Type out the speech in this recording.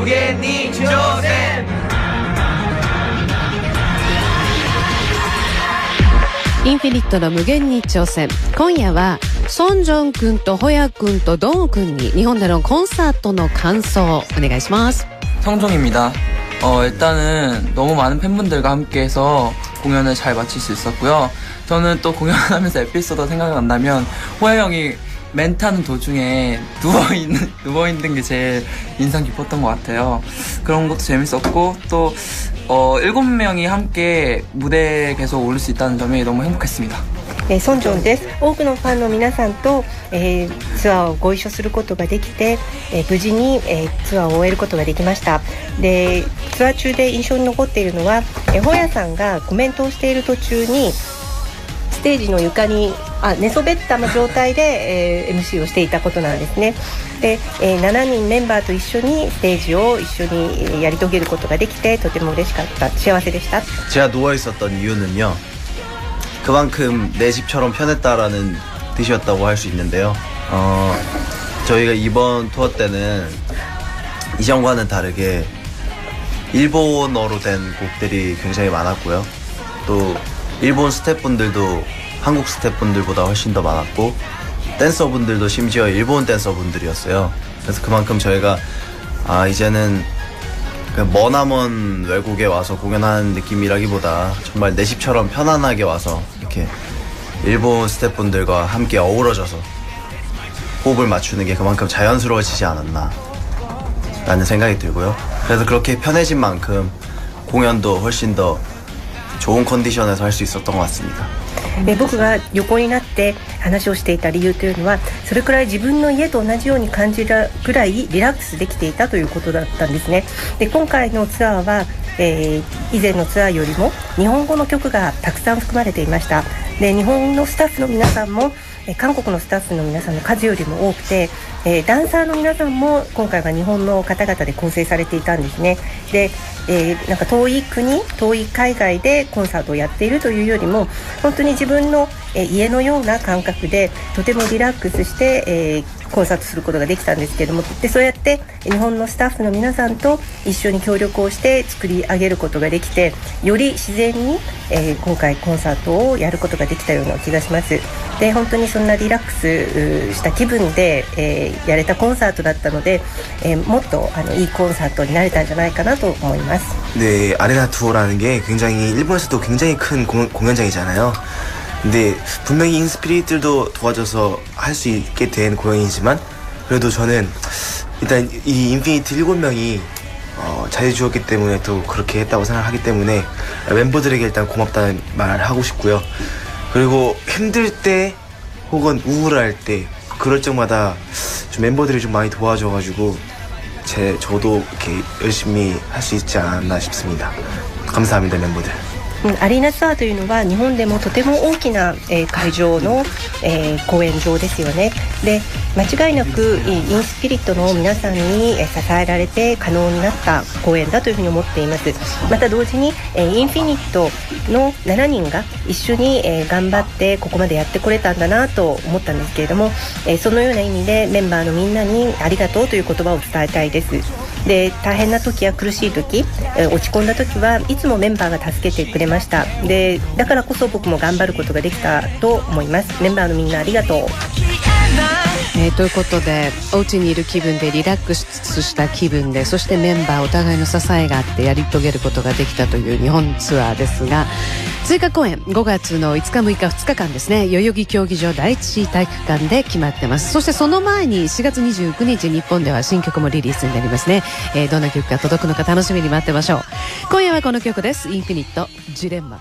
無限に挑戦。インフィニットの無限に挑戦。今夜はソンジョン君とホヤ君とドンウ君に日本でのコンサートの感想をお願いします。 성종입니다. 일단은 너무 많은 팬분들과 함께해서 공연을 잘 마칠 수 있었고요. 저는 또 공연하면서 에피소드 생각난다면 호야 형이 멘트하는 도중에 누워있는 게 제일 인상 깊었던 것 같아요. 그런 것도 재밌었고 또 7명이 함께 무대에 계속 오를 수 있다는 점이 너무 행복했습니다. ソンジョンです。多くのファンの皆さんと、ツアーをご一緒することができて、無事に、ツアーを終えることができました。で、ツアー中で印象に残っているのは、ホヤさんがコメントをしている途中にステージの床に寝そべった状態で、MC をしていたことなんですね。で、7人メンバーと一緒にステージを一緒にやり遂げることができてとても嬉しかった、幸せでした。 제가 누워있었던 이유는요, 그만큼 내 집처럼 편했다라는 뜻이었다고 할 수 있는데요. 저희가 이번 투어 때는 이전과는 다르게 일본어로 된 곡들이 굉장히 많았고요. 또 일본 스태프분들도 한국 스태프분들보다 훨씬 더 많았고, 댄서분들도 심지어 일본 댄서분들이었어요. 그래서 그만큼 저희가 이제는 머나먼 외국에 와서 공연하는 느낌이라기보다 정말 내 집처럼 편안하게 와서 이렇게 일본 스태프분들과 함께 어우러져서 호흡을 맞추는 게 그만큼 자연스러워지지 않았나 라는 생각이 들고요. 그래서 그렇게 편해진 만큼 공연도 훨씬 더 좋은 컨디션에서 할 수 있었던 것 같습니다. 僕が横になって話をしていた理由というのは、それくらい自分の家と同じように感じるぐらいリラックスできていたということだったんですね。で、今回のツアーは、以前のツアーよりも日本語の曲がたくさん含まれていました。で、日本のスタッフの皆さんも韓国のスタッフの皆さんの数よりも多くて、ダンサーの皆さんも今回は日本の方々で構成されていたんですね。で、なんか遠い国、遠い海外でコンサートをやっているというよりも、本当に自分の家のような感覚でとてもリラックスして、コンサートすることができたんですけれども、でそうやって日本のスタッフの皆さんと一緒に協力をして作り上げることができて、より自然に、今回コンサートをやることができたような気がします。で、本当にそんなリラックスした気分で、やれたコンサートだったので、もっといいコンサートになれたんじゃないかなと思います。 네, 아레나 투어라는 게 굉장히 일본에서도 굉장히 큰 공연장이잖아요. 근데 분명히 인스피릿들도 도와줘서 할 수 있게 된 공연이지만, 그래도 저는 일단 이 인피니트 7명이 잘해주었기 때문에 또 그렇게 했다고 생각하기 때문에 멤버들에게 일단 고맙다는 말을 하고 싶고요. 그리고 힘들 때 혹은 우울할 때 그럴 적마다 좀 멤버들이 좀 많이 도와줘가지고 저도 이렇게 열심히 할 수 있지 않았나 싶습니다. 감사합니다, 멤버들. アリーナツアーというのは日本でもとても大きな、会場の、公演場ですよね。で、間違いなくインスピリットの皆さんに支えられて可能になった公演だというふうに思っています。また同時にインフィニットの7人が一緒に頑張ってここまでやってこれたんだなと思ったんですけれども、そのような意味でメンバーのみんなにありがとうという言葉を伝えたいです。で、大変な時や苦しい時、落ち込んだ時はいつもメンバーが助けてくれました。で、だからこそ僕も頑張ることができたと思います。メンバーのみんなありがとう。ということで、お家にいる気分でリラックスした気分で、そしてメンバーお互いの支えがあってやり遂げることができたという日本ツアーですが、追加公演5月の5日6日2日間ですね、代々木競技場第一体育館で決まってます。そしてその前に4月29日日本では新曲もリリースになりますね。どんな曲が届くのか楽しみに待ってましょう。今夜はこの曲です。インフィニットジレンマ。